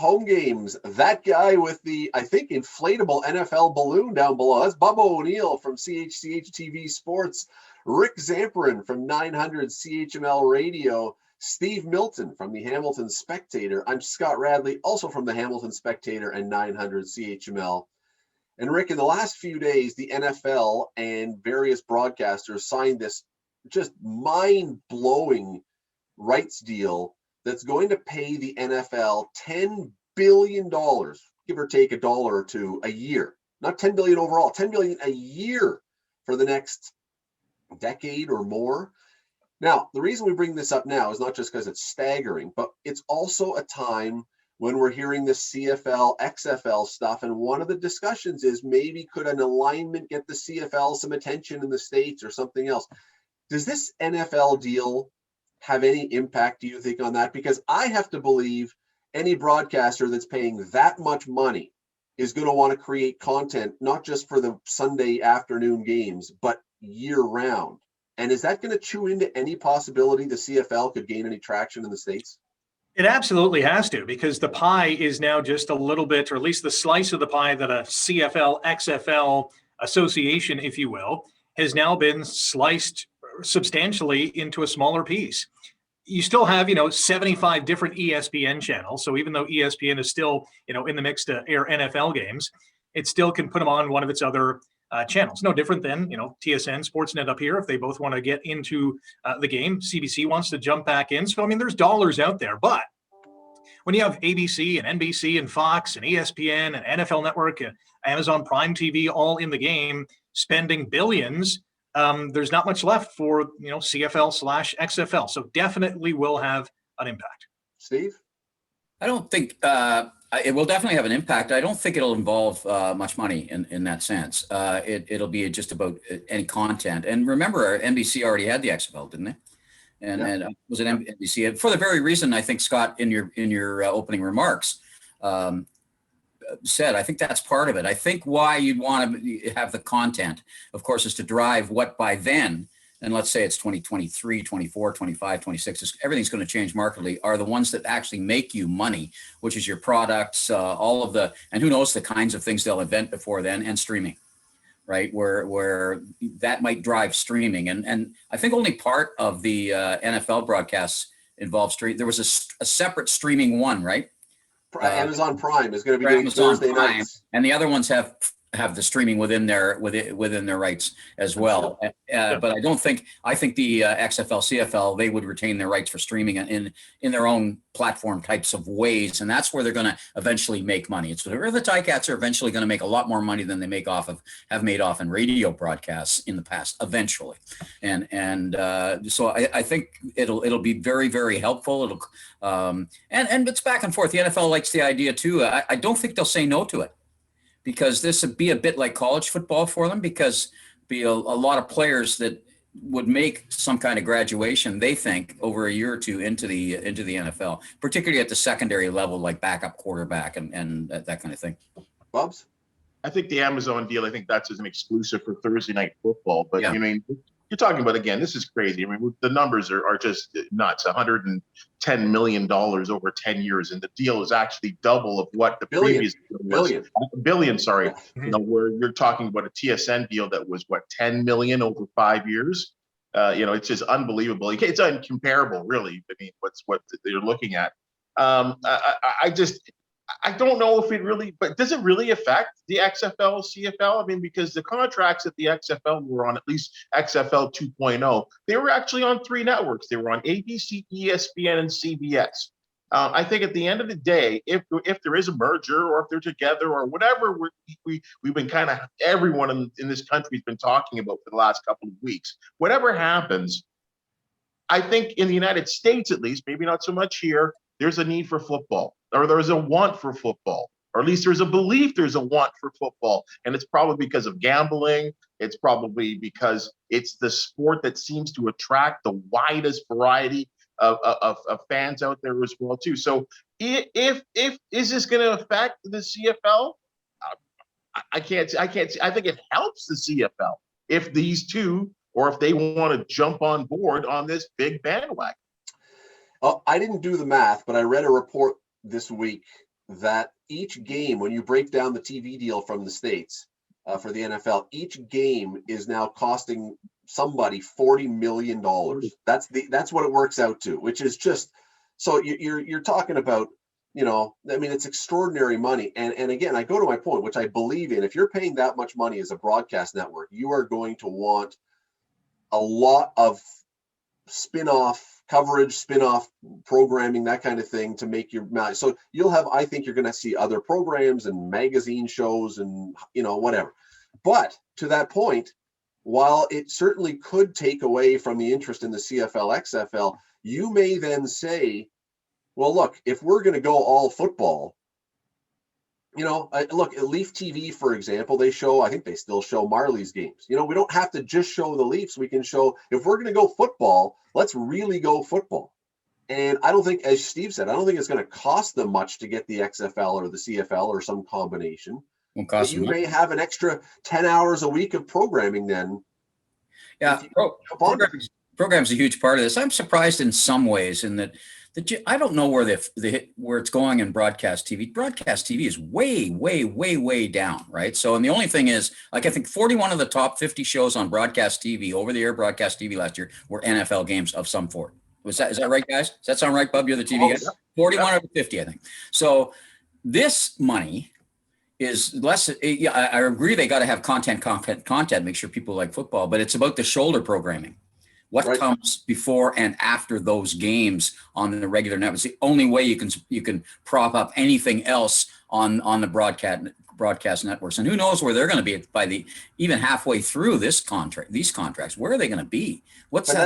home games. That guy with the, I think, inflatable NFL balloon down below. That's Bubba O'Neill from CHCH TV Sports. Rick Zamperin from 900 CHML Radio. Steve Milton from the Hamilton Spectator. I'm Scott Radley, also from the Hamilton Spectator and 900 CHML. And Rick, in the last few days, the NFL and various broadcasters signed this just mind-blowing rights deal that's going to pay the NFL $10 billion, give or take $1 or $2 a year. Not $10 billion overall, $10 billion a year for the next decade or more. Now, the reason we bring this up now is not just because it's staggering, but it's also a time when we're hearing this CFL-XFL stuff. And one of the discussions is maybe could an alignment get the CFL some attention in the States or something else? Does this NFL deal have any impact, do you think, on that? Because I have to believe any broadcaster that's paying that much money is going to want to create content, not just for the Sunday afternoon games, but year round. And is that going to chew into any possibility the CFL could gain any traction in the States? It absolutely has to, because the pie is now just a little bit, or at least the slice of the pie that a CFL-XFL association, if you will, has now been sliced substantially into a smaller piece. You still have, 75 different ESPN channels. So even though ESPN is still, in the mix to air NFL games, it still can put them on one of its other channels. No different than, TSN, Sportsnet up here. If they both want to get into the game, CBC wants to jump back in. So, there's dollars out there. But when you have ABC and NBC and Fox and ESPN and NFL Network and Amazon Prime TV all in the game, spending billions, there's not much left for, CFL/XFL. So definitely will have an impact. Steve? I don't think it will definitely have an impact. I don't think it'll involve much money in that sense. It'll be just about any content. And remember, NBC already had the XFL, didn't they? And was it NBC? For the very reason, I think, Scott, in your opening remarks, said, I think that's part of it. I think why you'd want to have the content, of course, is to drive what by then, and let's say it's 2023, 24, 25, 26, everything's going to change markedly, are the ones that actually make you money, which is your products, all of the, and who knows the kinds of things they'll invent before then, and streaming, right? Where that might drive streaming. And I think only part of the NFL broadcasts involve stream. There was a separate streaming one, right? Amazon Prime is going to be doing Thursday nights, and the other ones have the streaming within their rights as well. But I think the XFL, CFL, they would retain their rights for streaming in their own platform types of ways, and that's where they're going to eventually make money. It's where the Ticats are eventually going to make a lot more money than they have made off in radio broadcasts in the past. Eventually, and so I think it'll be very, very helpful. It'll and it's back and forth. The NFL likes the idea too. I don't think they'll say no to it, because this would be a bit like college football for them, because be a lot of players that would make some kind of graduation, they think, over a year or two into the NFL, particularly at the secondary level, like backup quarterback and that kind of thing. Bubs? I think the Amazon deal, I think that's an exclusive for Thursday night football. But yeah. You're talking about, again, this is crazy. The numbers are just nuts. $110 million over 10 years. And the deal is actually double of what the previous deal was. Billion, sorry. Yeah. Where you're talking about a TSN deal that was, 10 million over 5 years. It's just unbelievable. It's incomparable, really. What they're looking at. I don't know if it really, but does it really affect the XFL, CFL? Because the contracts that the XFL were on, at least XFL 2.0, they were actually on 3 networks. They were on ABC, ESPN, and CBS. I think at the end of the day, if there is a merger or if they're together or whatever, we've been kind of, everyone in this country has been talking about for the last couple of weeks. Whatever happens, I think in the United States, at least, maybe not so much here, there's a need for football, or there's a want for football, or at least there's a belief there's a want for football. And it's probably because of gambling. It's probably because it's the sport that seems to attract the widest variety of fans out there as well, too. So if is this going to affect the CFL? I can't. I think it helps the CFL if these two, or if they want to jump on board on this big bandwagon. I didn't do the math, but I read a report this week that each game, when you break down the TV deal from the States for the NFL, each game is now costing somebody $40 million. That's what it works out to, which is just, so you're talking about, I mean, it's extraordinary money. And again, I go to my point, which I believe in. If you're paying that much money as a broadcast network, you are going to want a lot of spin-off coverage, spin-off programming, that kind of thing to make your money. So I think you're going to see other programs and magazine shows and, whatever. But to that point, while it certainly could take away from the interest in the CFL-XFL, you may then say, well, look, if we're going to go all football, look at Leaf TV, for example, I think they still show Marley's games. We don't have to just show the Leafs. We can show, if we're going to go football, let's really go football. And I don't think, as Steve said, I don't think it's going to cost them much to get the XFL or the CFL or some combination. Won't cost you may have an extra 10 hours a week of programming then. Yeah, program's a huge part of this. I'm surprised in some ways in that I don't know where where it's going in broadcast TV. Broadcast TV is way, way, way, way down, right? So, and the only thing is, like, I think 41 of the top 50 shows on broadcast TV, over-the-air broadcast TV last year, were NFL games of some sort. Is that right, guys? Does that sound right, Bub? You're the TV guy? 41 out of 50, I think. So this money is less. Yeah, I agree. They got to have content, make sure people like football, but it's about the shoulder programming. What comes before and after those games on the regular network? It's the only way you can prop up anything else on the broadcast networks. And who knows where they're going to be by even halfway through these contracts. Where are they going to be?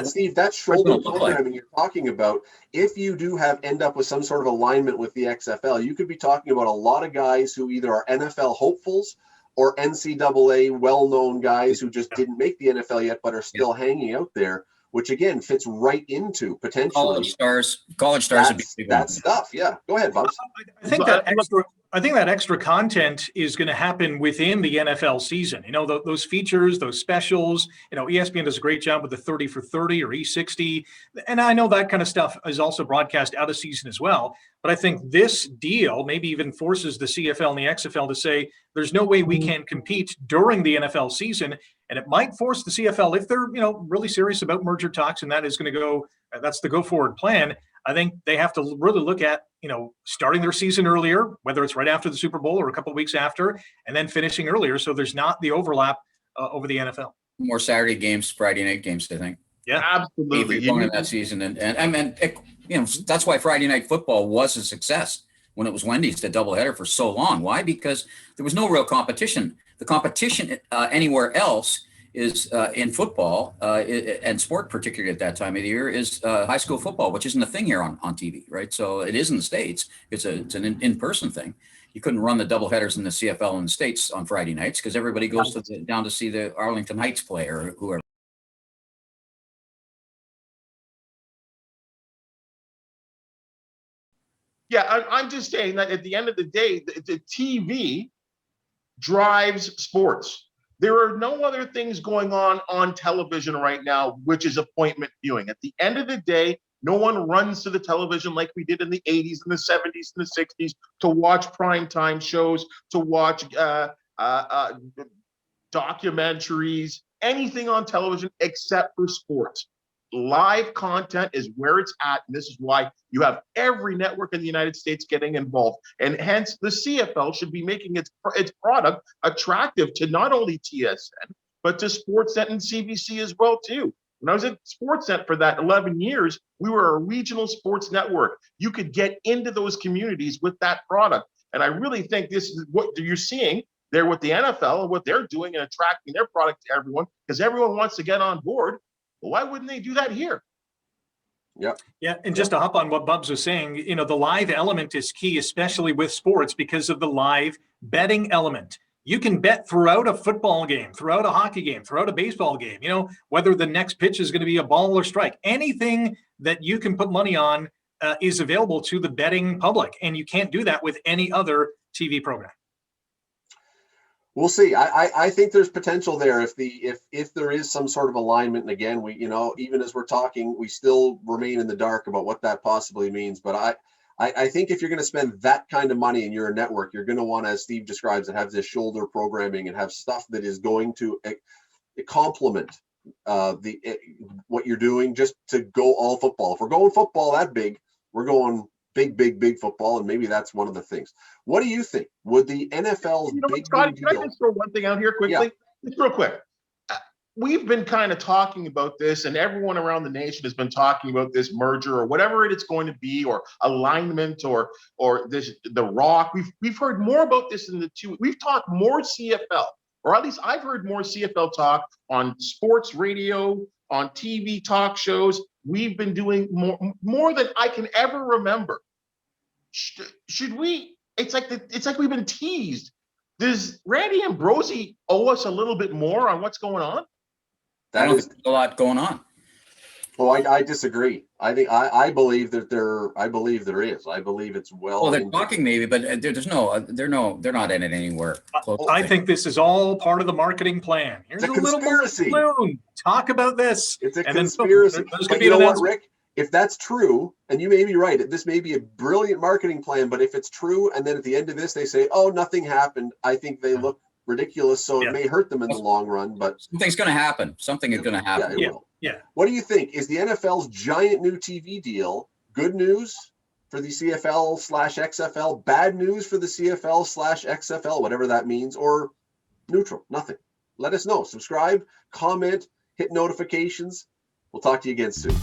Steve, that shoulder programming you're talking about, if you do end up with some sort of alignment with the XFL, you could be talking about a lot of guys who either are NFL hopefuls or NCAA well-known guys who just didn't make the NFL yet but are still hanging out there, which again fits right into potentially college stars would be that stuff. Yeah, go ahead, Bubs. I think that extra content is going to happen within the NFL season. Those features, those specials. ESPN does a great job with the 30 for 30 or E60, and I know that kind of stuff is also broadcast out of season as well. But I think this deal maybe even forces the CFL and the XFL to say there's no way we can compete during the NFL season. And it might force the CFL, if they're really serious about merger talks, and that is going to go, that's the go forward plan. I think they have to really look at starting their season earlier, whether it's right after the Super Bowl or a couple of weeks after, and then finishing earlier, so there's not the overlap over the NFL. More Saturday games, Friday night games, I think. Yeah, absolutely. Going in that season, and I mean, that's why Friday night football was a success when it was Wendy's, the doubleheader, for so long. Why? Because there was no real competition. The competition anywhere else is in football and sport, particularly at that time of the year, is high school football, which isn't a thing here on TV, right? So it is in the States. It's an in-person thing. You couldn't run the doubleheaders in the CFL in the States on Friday nights because everybody goes down to see the Arlington Heights play or whoever. Yeah, I'm just saying that at the end of the day, the TV drives sports. There are no other things going on television right now, which is appointment viewing. At the end of the day, no one runs to the television like we did in the 80s and the 70s and the 60s to watch primetime shows, to watch documentaries, anything on television except for sports. Live content is where it's at, and this is why you have every network in the United States getting involved, and hence the CFL should be making its product attractive to not only TSN but to Sportsnet and CBC as well too. When I was at Sportsnet for that 11 years, we were a regional sports network. You could get into those communities with that product, and I really think this is what you're seeing there with the NFL and what they're doing and attracting their product to everyone because everyone wants to get on board. Well, why wouldn't they do that here? Yep. Yeah, and just to hop on what Bubs was saying, the live element is key, especially with sports, because of the live betting element. You can bet throughout a football game, throughout a hockey game, throughout a baseball game, whether the next pitch is going to be a ball or strike. Anything that you can put money on is available to the betting public, and you can't do that with any other TV program. We'll see. I think there's potential there if there is some sort of alignment. And again, we even as we're talking, we still remain in the dark about what that possibly means. But I think if you're going to spend that kind of money and you're a network, you're going to want, as Steve describes it, have this shoulder programming and have stuff that is going to complement what you're doing, just to go all football. If we're going football that big, we're going big football, and maybe that's one of the things. What do you think? Would the NFL's big Scott, deal? can I just throw one thing out here quickly? Yeah. Just real quick. We've been kind of talking about this, and everyone around the nation has been talking about this merger or whatever it's going to be, or alignment, or this the Rock. We've heard more about this in the two. We've talked more CFL, or at least I've heard more CFL talk on sports radio, on TV talk shows. We've been doing more than I can ever remember. Should we? It's like we've been teased. Does Randy Ambrosie owe us a little bit more on what's going on? I don't think there's a lot going on. Well, I disagree. I believe that there. I believe there is. I believe it's well. Well, they're talking maybe, but they're not in it anywhere. I think this is all part of the marketing plan. Here's It's a little conspiracy. balloon. Talk about this. It's a and conspiracy. Then, But you know what, Rick? If that's true, and you may be right, this may be a brilliant marketing plan, but if it's true, and then at the end of this they say, "Oh, nothing happened," I think they look ridiculous. So it may hurt them in the long run. But something's going to happen. Something is going to happen. Yeah, it will. Yeah. What do you think? Is the NFL's giant new TV deal good news for the CFL/XFL, bad news for the CFL/XFL, whatever that means, or neutral? Nothing. Let us know. Subscribe, comment, hit notifications. We'll talk to you again soon.